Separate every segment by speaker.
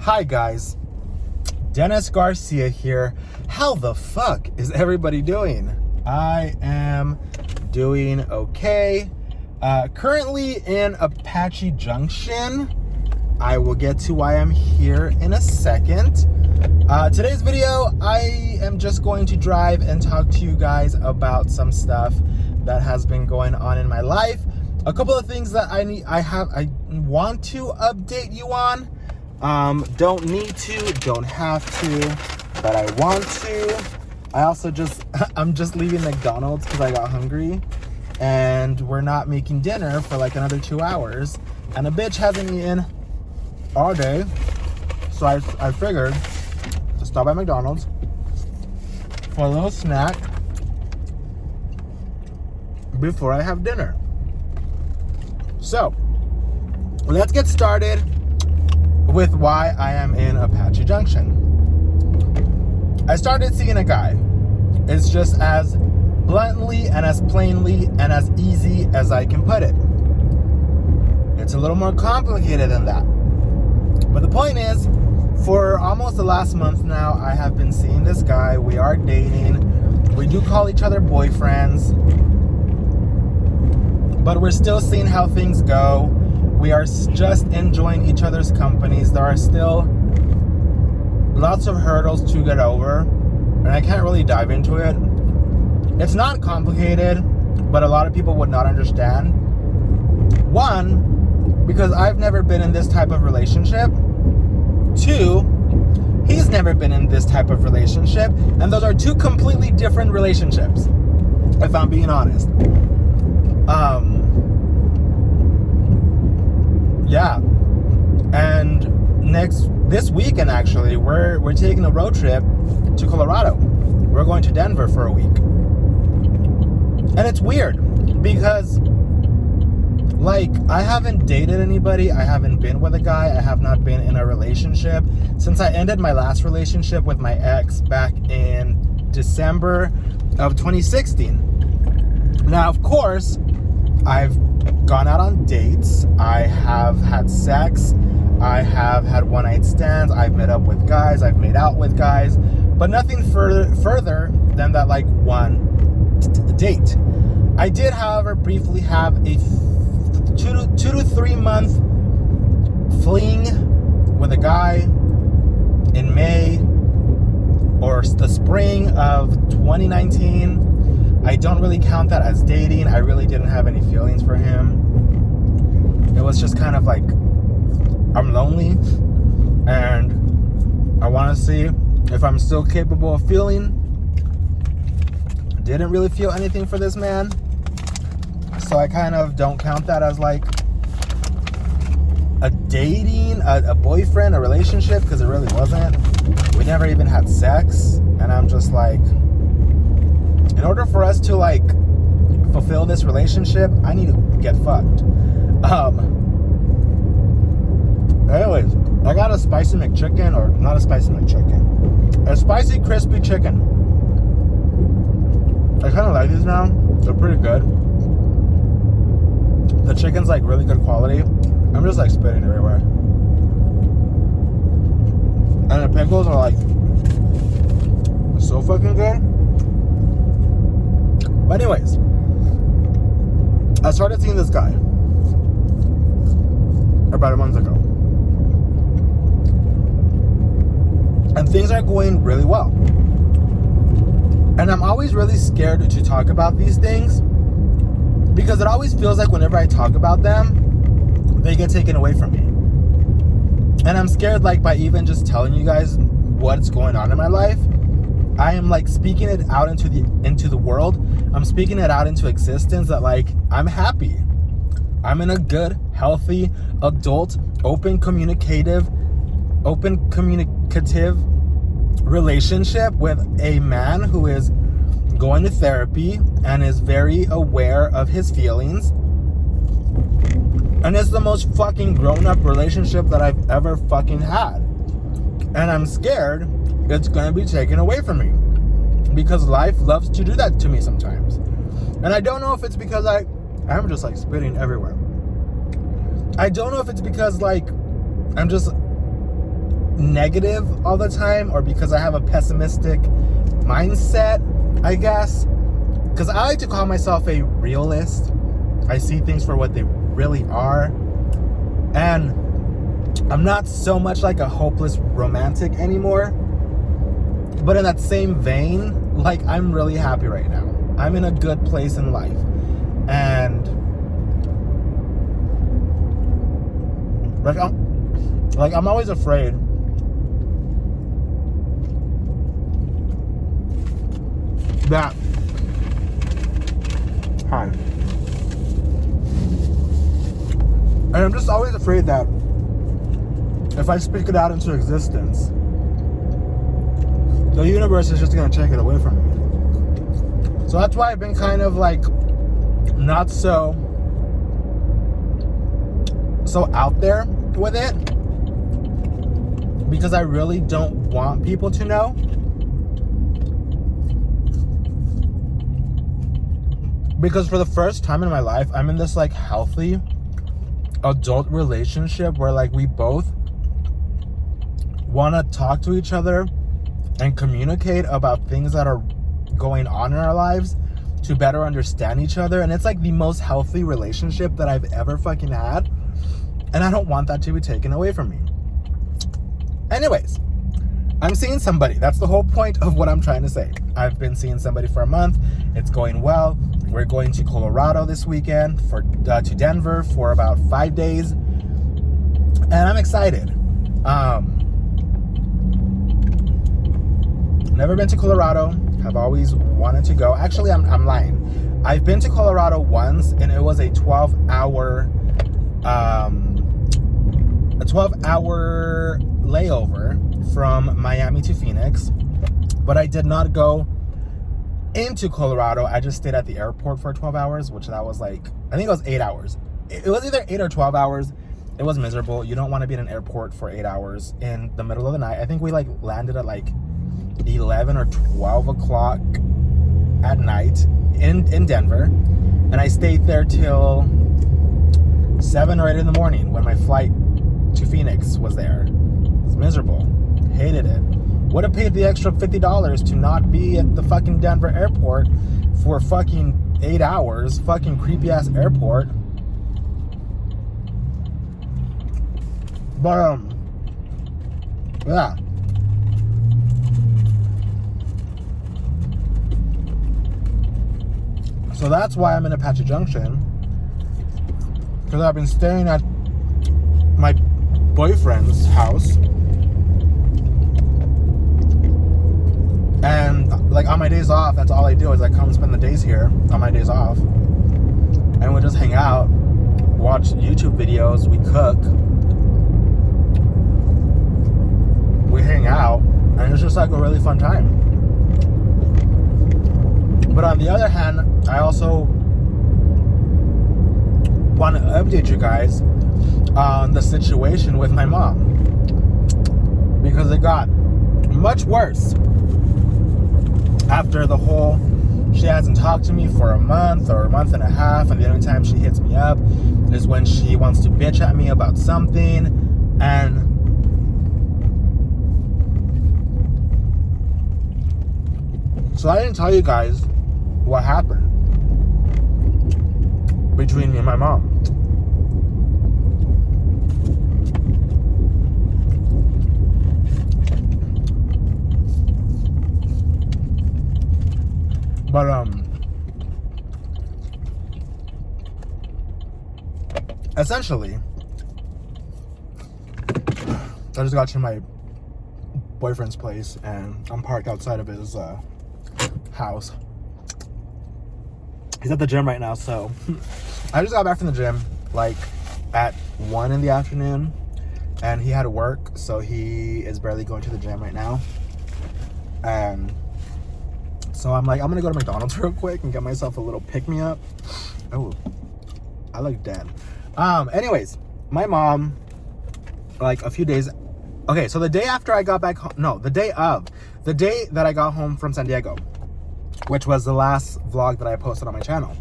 Speaker 1: Hi guys, Dennis Garcia here. How the fuck is everybody doing? I am doing okay. Currently in Apache Junction. I will get to why I'm here in a second. Today's video, I am just going to drive and talk to you guys about some stuff that has been going on in my life. A couple of things that I want to update you on. Don't need to, don't have to, but I want to. I also I'm just leaving McDonald's because I got hungry, and we're not making dinner for like another 2 hours, and a bitch hasn't eaten all day, so I figured to stop at McDonald's for a little snack before I have dinner. So, let's get started with why I am in Apache Junction. I started seeing a guy. It's just as bluntly and as plainly and as easy as I can put it. It's a little more complicated than that. But the point is, for almost the last month now, I have been seeing this guy. We are dating. We do call each other boyfriends. But we're still seeing how things go. We are just enjoying each other's companies. There are still lots of hurdles to get over, and I can't really dive into it. It's not complicated, but a lot of people would not understand. One, because I've never been in this type of relationship. Two, he's never been in this type of relationship, and those are two completely different relationships, if I'm being honest. Yeah, and this weekend actually, we're taking a road trip to Colorado. We're going to Denver for a week, and it's weird because, like, I haven't dated anybody. I haven't been with a guy. I have not been in a relationship since I ended my last relationship with my ex back in December of 2016. Now, of course, I've gone out on dates. I have had sex. I have had one-night stands. I've met up with guys. I've made out with guys. But nothing further than that, like, one date. I did, however, briefly have a 2 to 3 month fling with a guy in May or the spring of 2019. I don't really count that as dating. I really didn't have any feelings for him. It was just kind of like, I'm lonely and I want to see if I'm still capable of feeling. Didn't really feel anything for this man, so I kind of don't count that as like a dating, a boyfriend, a relationship, because it really wasn't. We never even had sex, and I'm just like, in order for us to like fulfill this relationship, I need to get fucked. Anyways, I got a spicy McChicken, or not a spicy McChicken, a spicy crispy chicken. I kind of like these now. They're pretty good. The chicken's like really good quality. I'm just like spitting everywhere. And the pickles are like so fucking good. But anyways, I started seeing this guy about a month ago. And things are going really well. And I'm always really scared to talk about these things because it always feels like whenever I talk about them, they get taken away from me. And I'm scared, like, by even just telling you guys what's going on in my life, I am like speaking it out into the world. I'm speaking it out into existence that like I'm happy. I'm in a good, healthy, adult, open communicative relationship with a man who is going to therapy and is very aware of his feelings. And it's the most fucking grown-up relationship that I've ever fucking had. And I'm scared it's gonna be taken away from me because life loves to do that to me sometimes. And I don't know if it's because I'm just like spitting everywhere. I don't know if it's because like I'm just negative all the time, or because I have a pessimistic mindset, I guess. Because I like to call myself a realist. I see things for what they really are. And I'm not so much like a hopeless romantic anymore. But in that same vein, like, I'm really happy right now. I'm in a good place in life. And I'm always afraid that and I'm just always afraid that if I speak it out into existence, the universe is just gonna take it away from me. So that's why I've been kind of like not so out there with it, because I really don't want people to know. Because for the first time in my life, I'm in this like healthy adult relationship where like we both want to talk to each other and communicate about things that are going on in our lives to better understand each other. And it's like the most healthy relationship that I've ever fucking had. And I don't want that to be taken away from me. Anyways, I'm seeing somebody. That's the whole point of what I'm trying to say. I've been seeing somebody for a month. It's going well. We're going to Colorado this weekend to Denver for about 5 days. And I'm excited. Never been to Colorado. Have always wanted to go. Actually, I'm lying. I've been to Colorado once, and it was a 12-hour layover from Miami to Phoenix. But I did not go into Colorado. I just stayed at the airport for 12 hours, which that was like, I think it was 8 hours. It was either 8 or 12 hours. It was miserable. You don't want to be in an airport for 8 hours in the middle of the night. I think we like landed at like 11 or 12 o'clock at night in Denver. And I stayed there till 7 or 8 in the morning when my flight to Phoenix was there. It was miserable. Hated it. Would have paid the extra $50 to not be at the fucking Denver airport for fucking 8 hours. Fucking creepy ass airport. But yeah. So that's why I'm in Apache Junction, because I've been staying at my boyfriend's house. And like on my days off, that's all I do is I come spend the days here on my days off. And we just hang out, watch YouTube videos, we cook, we hang out, and it's just like a really fun time. But on the other hand, I also want to update you guys on the situation with my mom, because it got much worse after the whole she hasn't talked to me for a month or a month and a half, and the only time she hits me up is when she wants to bitch at me about something. And so I didn't tell you guys what happened between me and my mom. But essentially, I just got to my boyfriend's place and I'm parked outside of his house. He's at the gym right now, so I just got back from the gym like at 1 in the afternoon, and he had to work, so he is barely going to the gym right now. And so I'm like, I'm gonna go to McDonald's real quick and get myself a little pick-me-up. Oh, I look dead. Anyways, my mom, like a few days, okay, so the day after I got back home, no, the day that I got home from San Diego, which was the last vlog that I posted on my channel,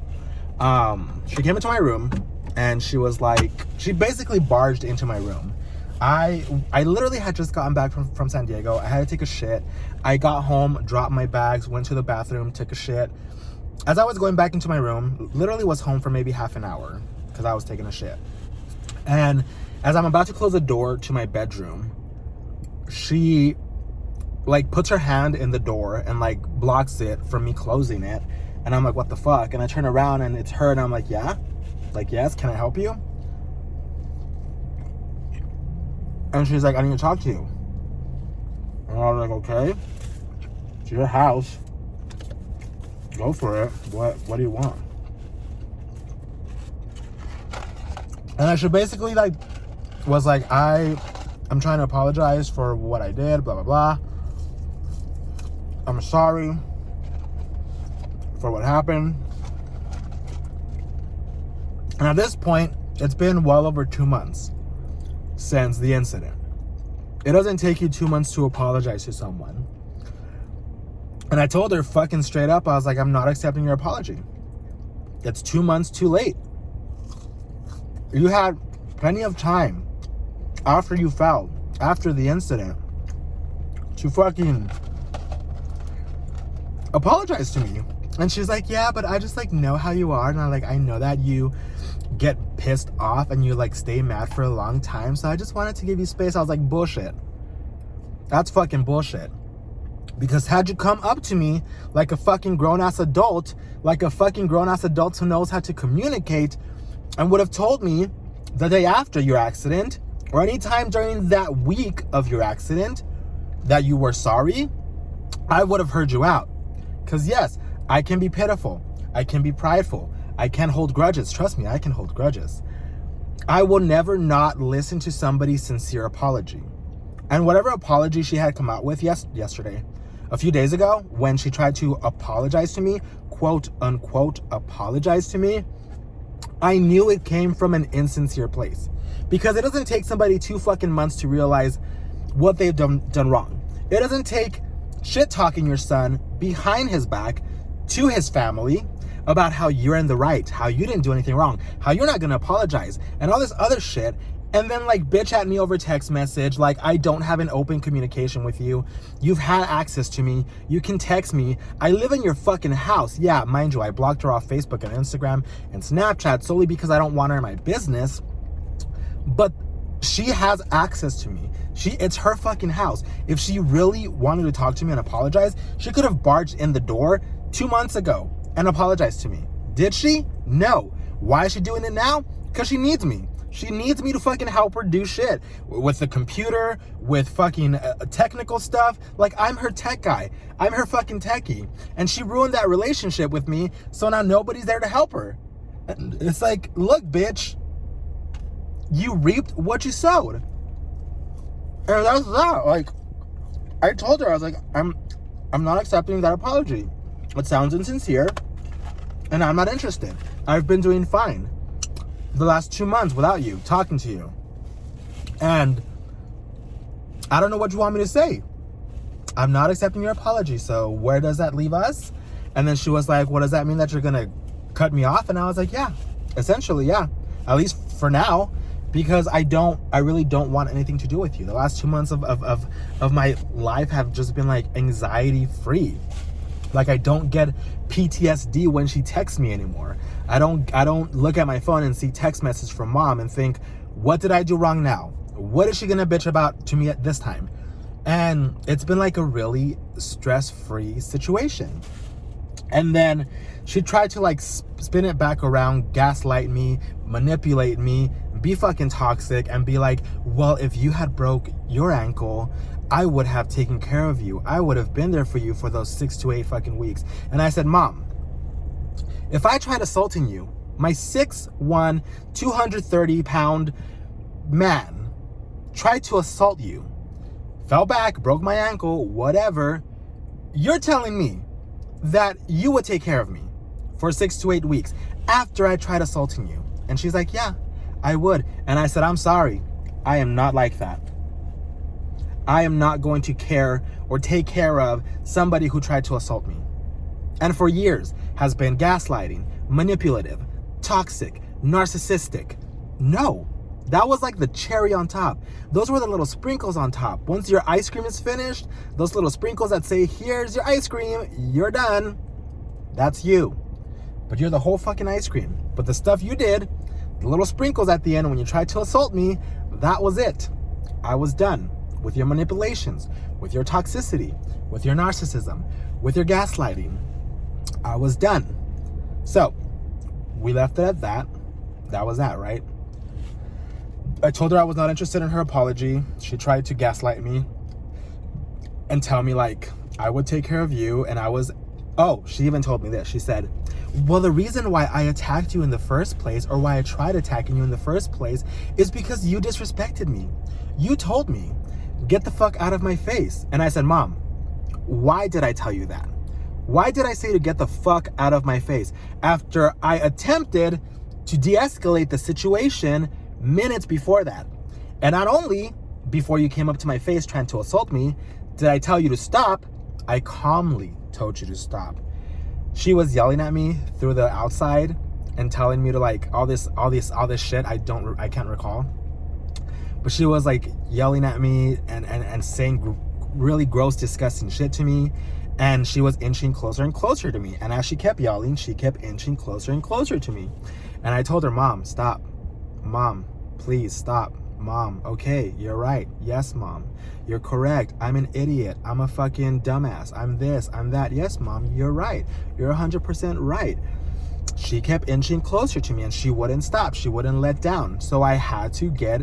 Speaker 1: she came into my room and she was like, she basically barged into my room. I literally had just gotten back from San Diego. I had to take a shit. I got home, dropped my bags, went to the bathroom, took a shit. As I was going back into my room, literally was home for maybe half an hour because I was taking a shit. And as I'm about to close the door to my bedroom, she like puts her hand in the door and like blocks it from me closing it. And I'm like, what the fuck? And I turn around and it's her and I'm like, yeah? Like, yes, can I help you? And she's like, I need to talk to you. And I was like, okay. It's your house. Go for it. What do you want? And I should basically like was like, I'm trying to apologize for what I did, blah blah blah. I'm sorry for what happened. And at this point, it's been well over 2 months since the incident. It doesn't take you 2 months to apologize to someone. And I told her fucking straight up, I was like, I'm not accepting your apology. It's 2 months too late. You had plenty of time after you fell, after the incident, to fucking apologize to me. And she's like, yeah, but I just like know how you are. And I know that you get pissed off and you like stay mad for a long time. So I just wanted to give you space. I was like, bullshit. That's fucking bullshit. Because had you come up to me like a fucking grown-ass adult, who knows how to communicate, and would have told me the day after your accident, or any time during that week of your accident, that you were sorry, I would have heard you out. Because yes, I can be pitiful. I can be prideful. I can hold grudges. Trust me, I can hold grudges. I will never not listen to somebody's sincere apology. And whatever apology she had come out with yesterday, a few days ago, when she tried to apologize to me, quote unquote, apologize to me, I knew it came from an insincere place. Because it doesn't take somebody 2 fucking months to realize what they've done wrong. It doesn't take shit talking your son behind his back to his family about how you're in the right, how you didn't do anything wrong, how you're not gonna apologize, and all this other shit, and then like bitch at me over text message, like I don't have an open communication with you. You've had access to me. You can text me. I live in your fucking house. Yeah, mind you, I blocked her off Facebook and Instagram and Snapchat solely because I don't want her in my business. But she has access to me. It's her fucking house. If she really wanted to talk to me and apologize, she could have barged in the door 2 months ago and apologized to me. Did she? No. Why is she doing it now? Because she needs me. She needs me to fucking help her do shit with the computer, with fucking technical stuff. Like, I'm her tech guy. I'm her fucking techie. And she ruined that relationship with me, so now nobody's there to help her. And it's like, look, bitch, you reaped what you sowed. And that's that. Like, I told her, I was like, I'm not accepting that apology. It sounds insincere, and I'm not interested. I've been doing fine the last 2 months without you, talking to you. And I don't know what you want me to say. I'm not accepting your apology, so where does that leave us? And then she was like, what does that mean, that you're gonna cut me off? And I was like, yeah, essentially, yeah. At least for now, because I really don't want anything to do with you. The last 2 months of my life have just been like anxiety free. Like, I don't get PTSD when she texts me anymore. I don't look at my phone and see text message from mom and think, what did I do wrong now? What is she gonna bitch about to me at this time? And it's been like a really stress-free situation. And then she tried to like spin it back around, gaslight me, manipulate me, be fucking toxic, and be like, well, if you had broke your ankle, I would have taken care of you. I would have been there for you for those 6 to 8 fucking weeks. And I said, Mom, if I tried assaulting you, my 6'1", 230-pound man tried to assault you, fell back, broke my ankle, whatever, you're telling me that you would take care of me for 6 to 8 weeks after I tried assaulting you? And she's like, yeah, I would. And I said, I'm sorry. I am not like that. I am not going to care or take care of somebody who tried to assault me. And for years has been gaslighting, manipulative, toxic, narcissistic. No, That was like the cherry on top. Those were the little sprinkles on top. Once your ice cream is finished, those little sprinkles that say, here's your ice cream, you're done. That's you. But you're the whole fucking ice cream. But the stuff you did, the little sprinkles at the end when you tried to assault me, that was it. I was done with your manipulations, with your toxicity, with your narcissism, with your gaslighting. I was done. So, we left it at that. That was that, right? I told her I was not interested in her apology. She tried to gaslight me and tell me like I would take care of you, and I was, she even told me this. She said, well, the reason why I attacked you in the first place, or why I tried attacking you in the first place, is because you disrespected me. You told me, get the fuck out of my face. And I said, Mom, why did I tell you that? Why did I say to get the fuck out of my face after I attempted to de-escalate the situation minutes before that? And not only before you came up to my face trying to assault me did I tell you to stop, I calmly told you to stop. She was yelling at me through the outside and telling me to like all this shit I can't recall. But she was like yelling at me and saying really gross, disgusting shit to me. And she was inching closer and closer to me. And as she kept yelling, she kept inching closer and closer to me. And I told her, Mom, stop. Mom, please stop. Mom, okay, you're right. Yes, Mom, you're correct. I'm an idiot. I'm a fucking dumbass. I'm this, I'm that. Yes, Mom, you're right. You're 100% right. She kept inching closer to me and she wouldn't stop. She wouldn't let down. So I had to get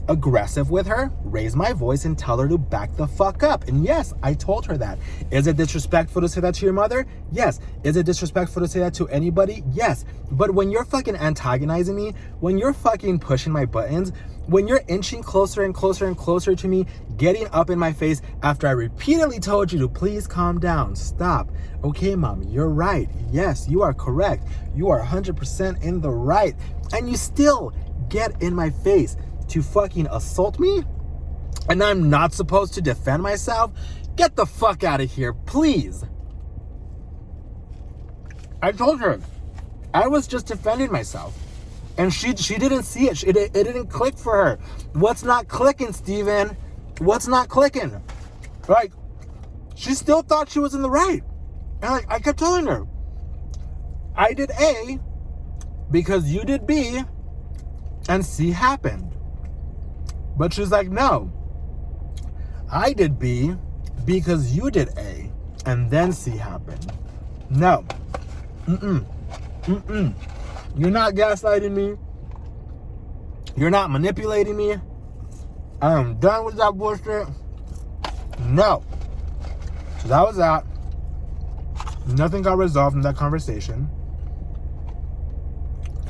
Speaker 1: aggressive with her, raise my voice, and tell her to back the fuck up. And yes, I told her that. Is it disrespectful to say that to your mother? Yes. Is it disrespectful to say that to anybody? Yes. But when you're fucking antagonizing me, when you're fucking pushing my buttons, when you're inching closer and closer and closer to me, getting up in my face after I repeatedly told you to please calm down, stop. Okay, Mom, you're right. Yes, you are correct. You are 100% in the right. And you still get in my face to fucking assault me, and I'm not supposed to defend myself? Get the fuck out of here, please. I told her I was just defending myself, and she didn't see it. It didn't click for her. What's not clicking, Steven? What's not clicking? Like, she still thought she was in the right. And like, I kept telling her, I did A because you did B, and C happened. But she's like, no, I did B because you did A, and then C happened. No. You're not gaslighting me. You're not manipulating me. I am done with that bullshit. No. So that was that. Nothing got resolved in that conversation.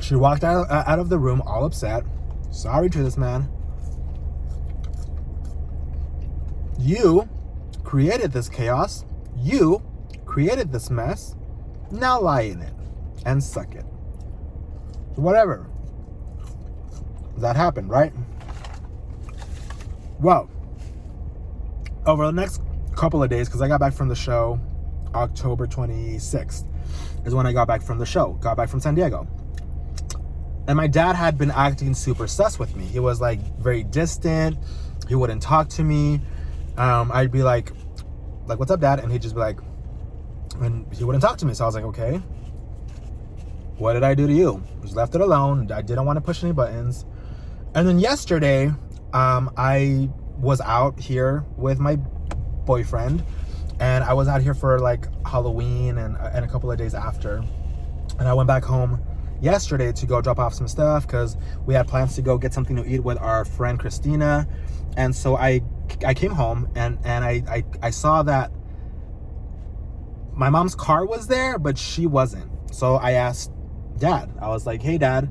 Speaker 1: She walked out of the room all upset. Sorry to this man. You created this chaos. You created this mess. Now lie in it and suck it. Whatever. That happened, right? Well, over the next couple of days, because I got back from the show October 26th is when I got back from the show. Got back from San Diego. And my dad had been acting super sus with me. He was like very distant. He wouldn't talk to me. I'd be like, what's up, Dad? And he'd just be like, and he wouldn't talk to me. So I was like, okay, what did I do to you? Just left it alone. I didn't want to push any buttons. And then yesterday, I was out here with my boyfriend, and I was out here for like Halloween and a couple of days after. And I went back home yesterday to go drop off some stuff because we had plans to go get something to eat with our friend Christina. And so I came home and I saw that my mom's car was there, but she wasn't. So I asked Dad. I was like, hey, Dad,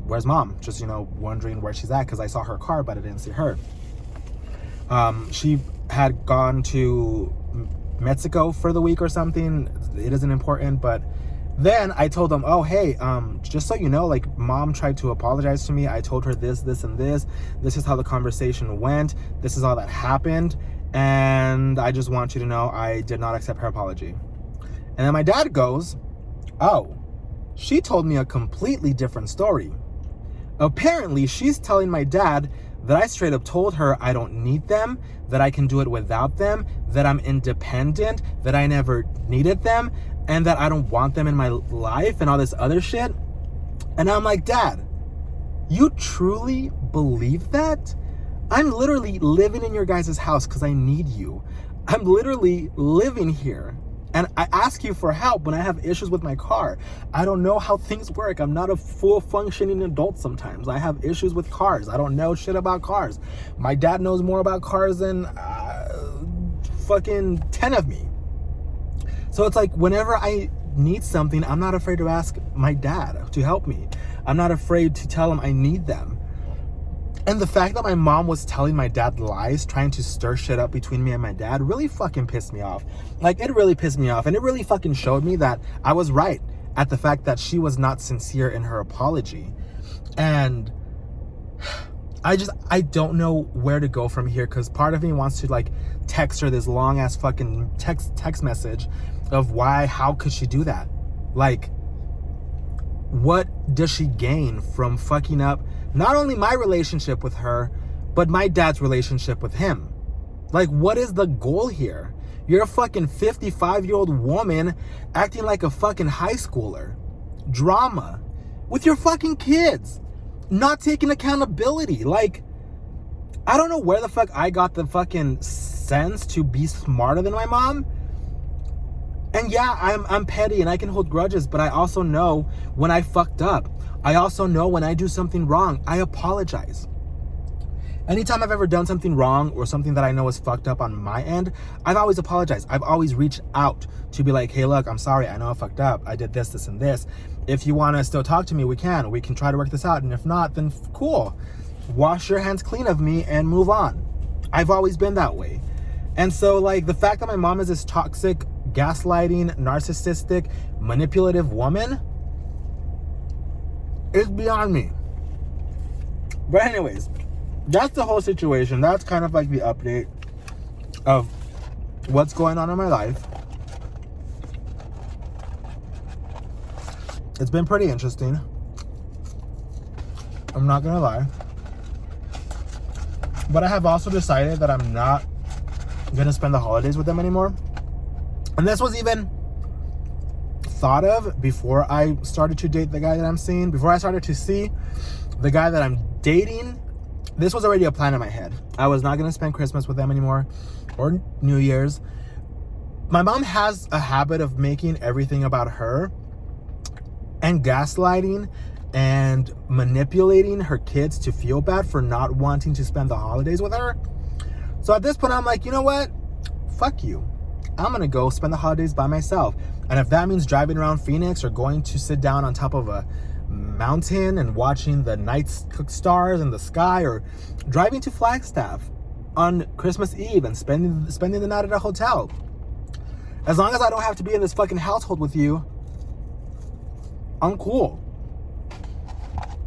Speaker 1: where's Mom? Just, wondering where she's at because I saw her car, but I didn't see her. She had gone to Mexico for the week or something. It isn't important, but then I told them, oh, hey, just so you know, like, Mom tried to apologize to me. I told her this, and this. This is how the conversation went. This is all that happened. And I just want you to know I did not accept her apology. And then my dad goes, oh, she told me a completely different story. Apparently, she's telling my dad that I straight up told her I don't need them, that I can do it without them, that I'm independent, that I never needed them, and that I don't want them in my life and all this other shit. And I'm like, Dad, you truly believe that? I'm literally living in your guys' house because I need you. I'm literally living here. And I ask you for help when I have issues with my car. I don't know how things work. I'm not a full functioning adult sometimes. I have issues with cars. I don't know shit about cars. My dad knows more about cars than fucking 10 of me. So it's like whenever I need something, I'm not afraid to ask my dad to help me. I'm not afraid to tell him I need them. And the fact that my mom was telling my dad lies, trying to stir shit up between me and my dad, really fucking pissed me off. Like, it really pissed me off. And it really fucking showed me that I was right at the fact that she was not sincere in her apology. And I don't know where to go from here, because part of me wants to, like, text her this long-ass fucking text message of how could she do that? Like, what does she gain from fucking up not only my relationship with her, but my dad's relationship with him? Like, what is the goal here? You're a fucking 55-year-old woman acting like a fucking high schooler. Drama. With your fucking kids. Not taking accountability. Like, I don't know where the fuck I got the fucking sense to be smarter than my mom. And yeah, I'm petty and I can hold grudges, but I also know when I fucked up. I also know when I do something wrong, I apologize. Anytime I've ever done something wrong or something that I know is fucked up on my end, I've always apologized. I've always reached out to be like, hey, look, I'm sorry. I know I fucked up. I did this, and this. If you want to still talk to me, we can. We can try to work this out. And if not, then cool. Wash your hands clean of me and move on. I've always been that way. And so, like, the fact that my mom is this toxic, gaslighting, narcissistic, manipulative woman is beyond me. But anyways, that's the whole situation. That's kind of like the update of what's going on in my life. It's been pretty interesting. I'm not gonna lie. But I have also decided that I'm not gonna spend the holidays with them anymore. And this was even thought of before I started to date the guy that I'm seeing. Before I started to see the guy that I'm dating, this was already a plan in my head. I was not gonna spend Christmas with them anymore or New Year's. My mom has a habit of making everything about her and gaslighting and manipulating her kids to feel bad for not wanting to spend the holidays with her. So at this point, I'm like, you know what? Fuck you. I'm gonna go spend the holidays by myself. And if that means driving around Phoenix or going to sit down on top of a mountain and watching the night stars in the sky, or driving to Flagstaff on Christmas Eve and spending the night at a hotel, as long as I don't have to be in this fucking household with you, I'm cool.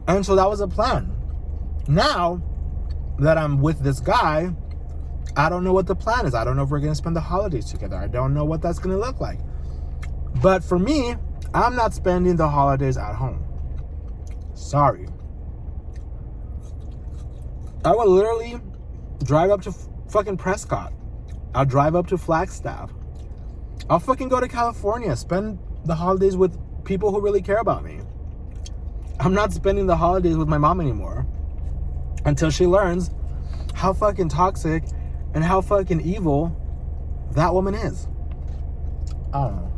Speaker 1: And so that was a plan. Now that I'm with this guy, I don't know what the plan is. I don't know if we're gonna spend the holidays together. I don't know what that's gonna look like. But for me, I'm not spending the holidays at home. Sorry. I will literally drive up to fucking Prescott. I'll drive up to Flagstaff. I'll fucking go to California, spend the holidays with people who really care about me. I'm not spending the holidays with my mom anymore until she learns how fucking toxic and how fucking evil that woman is. I don't know.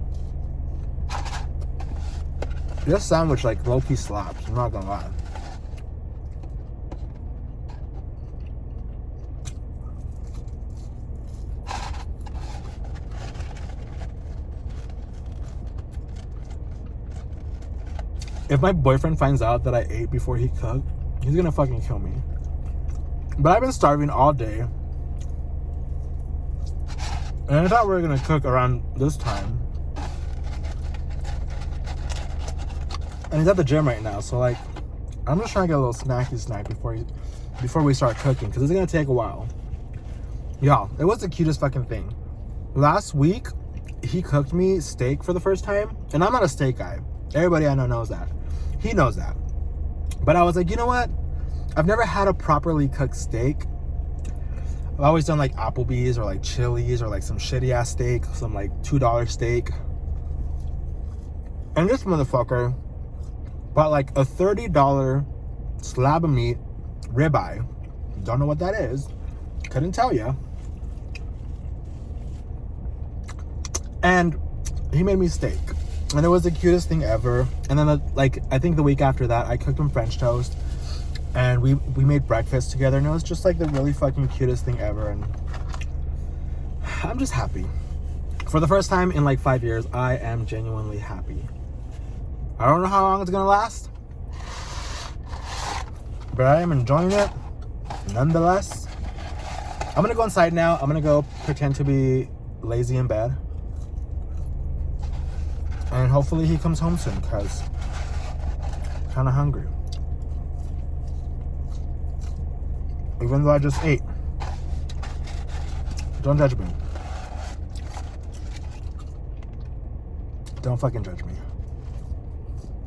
Speaker 1: This sandwich, like, low-key slaps. I'm not gonna lie. If my boyfriend finds out that I ate before he cooked, he's gonna fucking kill me. But I've been starving all day. And I thought we were gonna cook around this time. And he's at the gym right now, so, like, I'm just trying to get a little snacky snack before we start cooking, because it's gonna take a while. Y'all, it was the cutest fucking thing. Last week, he cooked me steak for the first time, and I'm not a steak guy. Everybody I know knows that. He knows that. But I was like, you know what? I've never had a properly cooked steak. I've always done like Applebee's or like Chili's or like some shitty ass steak, some like $2 steak. And this motherfucker bought like a $30 slab of meat ribeye. Don't know what that is. Couldn't tell you. And he made me steak. And it was the cutest thing ever. And then like, I think the week after that, I cooked him French toast. And we made breakfast together, and it was just like the really fucking cutest thing ever. And I'm just happy. For the first time in like 5 years, I am genuinely happy. I don't know how long it's gonna last, but I am enjoying it nonetheless. I'm gonna go inside now. I'm gonna go pretend to be lazy in bed. And hopefully he comes home soon, because I'm kind of hungry. Even though I just ate. Don't judge me. Don't fucking judge me.